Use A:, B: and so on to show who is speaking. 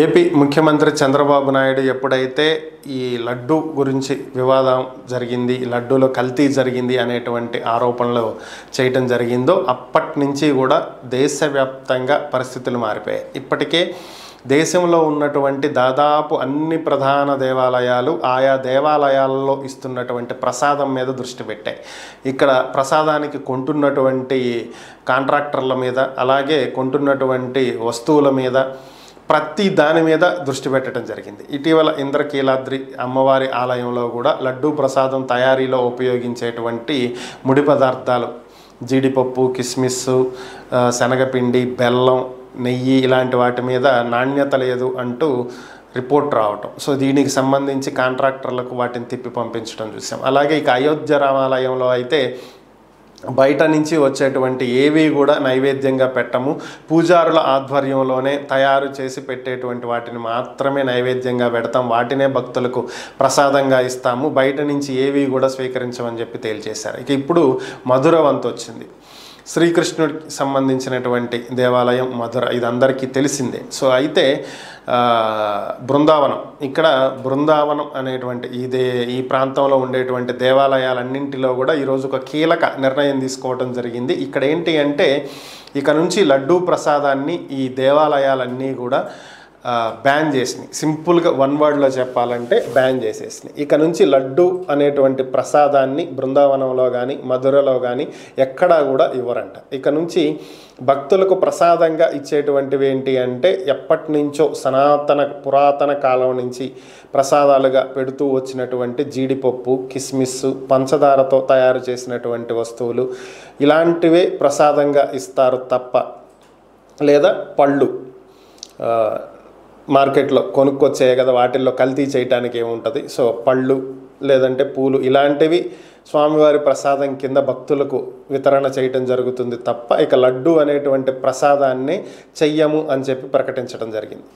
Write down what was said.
A: AP ముఖ్యమంత్రి చంద్రబాబు నాయుడు ఎప్పుడైతే ఈ లడ్డు గురించి వివాదం జరిగింది, లడ్డూలో కల్తీ జరిగింది అనేటువంటి ఆరోపణలు చేయటం జరిగిందో అప్పటి నుంచి కూడా దేశవ్యాప్తంగా పరిస్థితులు మారిపోయాయి. ఇప్పటికే దేశంలో ఉన్నటువంటి దాదాపు అన్ని ప్రధాన దేవాలయాలు ఆయా దేవాలయాల్లో ఇస్తున్నటువంటి ప్రసాదం మీద దృష్టి పెట్టాయి. ఇక్కడ ప్రసాదానికి కొంటున్నటువంటి కాంట్రాక్టర్ల మీద, అలాగే కొంటున్నటువంటి వస్తువుల మీద, ప్రతి దాని మీద దృష్టి పెట్టడం జరిగింది. ఇటీవల ఇంద్రకీలాద్రి అమ్మవారి ఆలయంలో కూడా లడ్డూ ప్రసాదం తయారీలో ఉపయోగించేటువంటి ముడి పదార్థాలు జీడిపప్పు, కిస్మిస్, శనగపిండి, బెల్లం, నెయ్యి ఇలాంటి వాటి మీద నాణ్యత లేదు అంటూ రిపోర్ట్ రావటం. సో దీనికి సంబంధించి కాంట్రాక్టర్లకు వాటిని తిప్పి పంపించడం చూసాం. అలాగే ఇక అయోధ్య రామాలయంలో అయితే బయట నుంచి వచ్చేటువంటి ఏవి కూడా నైవేద్యంగా పెట్టము, పూజారుల ఆధ్వర్యంలోనే తయారు చేసి పెట్టేటువంటి వాటిని మాత్రమే నైవేద్యంగా పెడతాం, వాటినే భక్తులకు ప్రసాదంగా ఇస్తాము, బయట నుంచి ఏవి కూడా స్వీకరించమని చెప్పి తేల్చేశారు. ఇక ఇప్పుడు మధుర వంతు వచ్చింది. శ్రీకృష్ణుడికి సంబంధించినటువంటి దేవాలయం మధుర, ఇది అందరికీ తెలిసిందే. సో అయితే బృందావనం, ఇక్కడ బృందావనం అనేటువంటి ఈ ప్రాంతంలో ఉండేటువంటి దేవాలయాలన్నింటిలో కూడా ఈరోజు ఒక కీలక నిర్ణయం తీసుకోవడం జరిగింది. ఇక్కడ ఏంటి అంటే ఇక నుంచి లడ్డూ ప్రసాదాన్ని ఈ దేవాలయాలన్నీ కూడా బ్యాన్ చేసినాయి. సింపుల్గా వన్ వర్డ్లో చెప్పాలంటే బ్యాన్ చేసేసినాయి. ఇక నుంచి లడ్డు అనేటువంటి ప్రసాదాన్ని బృందావనంలో కానీ మధురలో కానీ ఎక్కడా కూడా ఇవ్వరంట. ఇక నుంచి భక్తులకు ప్రసాదంగా ఇచ్చేటువంటివి ఏంటి అంటే ఎప్పటి నుంచో పురాతన కాలం నుంచి ప్రసాదాలుగా పెడుతూ వచ్చినటువంటి జీడిపప్పు, కిస్మిస్, పంచదారతో తయారు చేసినటువంటి వస్తువులు ఇలాంటివే ప్రసాదంగా ఇస్తారు తప్ప, లేదా పళ్ళు మార్కెట్లో కొనుక్కొచ్చాయి కదా, వాటిల్లో కల్తీ చేయటానికి ఏముంటుంది. సో పళ్ళు లేదంటే పూలు ఇలాంటివి స్వామివారి ప్రసాదం కింద భక్తులకు వితరణ చేయటం జరుగుతుంది తప్ప ఇక లడ్డు అనేటువంటి ప్రసాదాన్ని చెయ్యము అని చెప్పి ప్రకటించడం జరిగింది.